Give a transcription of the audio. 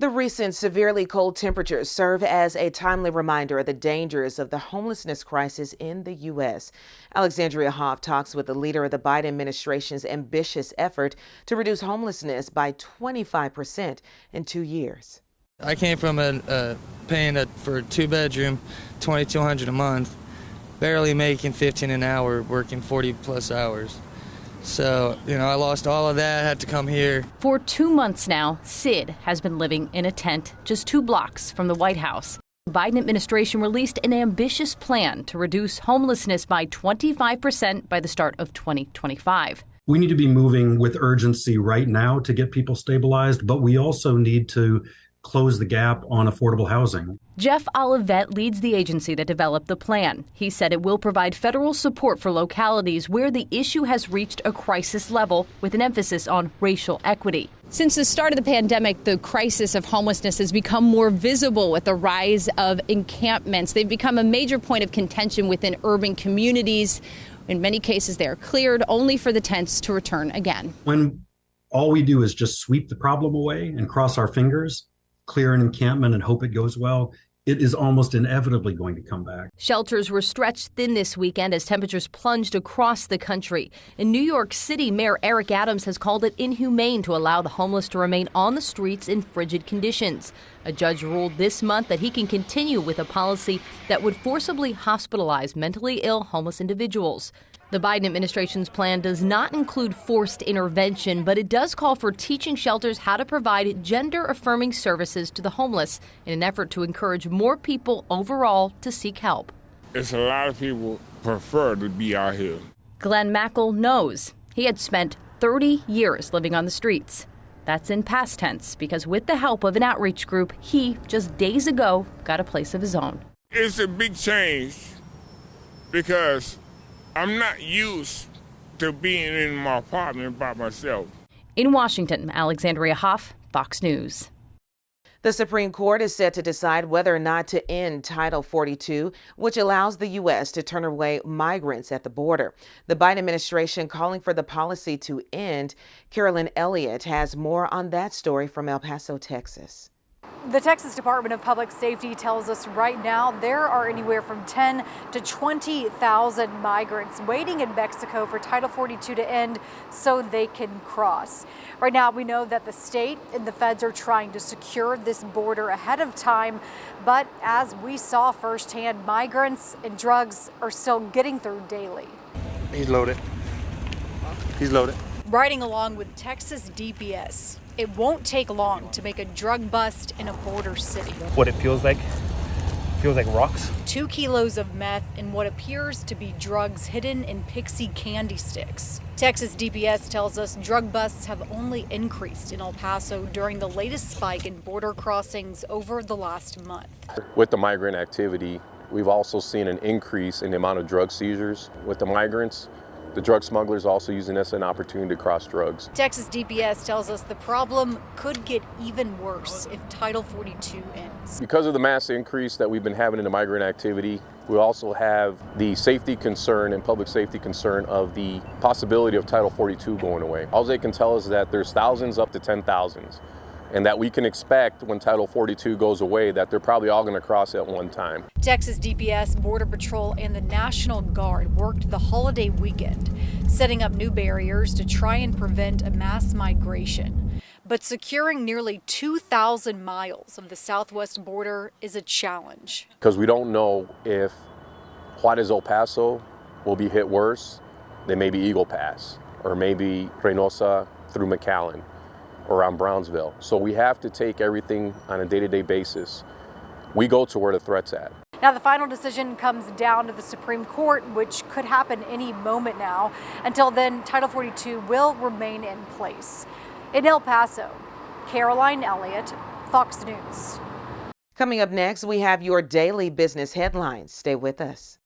The recent severely cold temperatures serve as a timely reminder of the dangers of the homelessness crisis in the U.S. Alexandria Hoff talks with the leader of the Biden administration's ambitious effort to reduce homelessness by 25% in 2 years. I came from paying for a two-bedroom, $2,200 a month, barely making $15 an hour, working 40-plus hours. So, I lost all of that, had to come here. For 2 months now, Sid has been living in a tent just 2 blocks from the White House. The Biden administration released an ambitious plan to reduce homelessness by 25% by the start of 2025. We need to be moving with urgency right now to get people stabilized, but we also need to close the gap on affordable housing. Jeff Olivet leads the agency that developed the plan. He said it will provide federal support for localities where the issue has reached a crisis level, with an emphasis on racial equity. Since the start of the pandemic, the crisis of homelessness has become more visible with the rise of encampments. They've become a major point of contention within urban communities. In many cases, they are cleared only for the tents to return again. When all we do is just sweep the problem away and cross our fingers, clear an encampment and hope it goes well, it is almost inevitably going to come back. Shelters were stretched thin this weekend as temperatures plunged across the country. In New York City, Mayor Eric Adams has called it inhumane to allow the homeless to remain on the streets in frigid conditions. A judge ruled this month that he can continue with a policy that would forcibly hospitalize mentally ill homeless individuals. The Biden administration's plan does not include forced intervention, but it does call for teaching shelters how to provide gender-affirming services to the homeless in an effort to encourage more people overall to seek help. It's a lot of people prefer to be out here. Glenn Mackel knows he had spent 30 years living on the streets. That's in past tense, because with the help of an outreach group, he, just days ago, got a place of his own. It's a big change because I'm not used to being in my apartment by myself. In Washington, Alexandria Hoff, Fox News. The Supreme Court is set to decide whether or not to end Title 42, which allows the U.S. to turn away migrants at the border. The Biden administration calling for the policy to end. Carolyn Elliott has more on that story from El Paso, Texas. The Texas Department of Public Safety tells us right now there are anywhere from 10 to 20,000 migrants waiting in Mexico for Title 42 to end so they can cross. Right now, we know that the state and the feds are trying to secure this border ahead of time. But as we saw firsthand, migrants and drugs are still getting through daily. He's loaded. He's loaded. Riding along with Texas DPS. It won't take long to make a drug bust in a border city. What it feels like rocks. 2 kilos of meth and what appears to be drugs hidden in Pixie candy sticks. Texas DPS tells us drug busts have only increased in El Paso during the latest spike in border crossings over the last month. With the migrant activity, we've also seen an increase in the amount of drug seizures with the migrants. The drug smugglers also using this as an opportunity to cross drugs. Texas DPS tells us the problem could get even worse if Title 42 ends. Because of the mass increase that we've been having in the migrant activity, we also have the safety concern and public safety concern of the possibility of Title 42 going away. All they can tell us is that there's thousands up to 10,000s, and that we can expect when Title 42 goes away that they're probably all going to cross at one time. Texas DPS, Border Patrol, and the National Guard worked the holiday weekend, setting up new barriers to try and prevent a mass migration. But securing nearly 2,000 miles of the southwest border is a challenge. Because we don't know if Juarez, El Paso will be hit worse than maybe Eagle Pass, or maybe Reynosa through McAllen, around Brownsville. So we have to take everything on a day-to-day basis. We go to where the threat's at. Now the final decision comes down to the Supreme Court, which could happen any moment now. Until then, Title 42 will remain in place. In El Paso, Caroline Elliott, Fox News. Coming up next, we have your daily business headlines. Stay with us.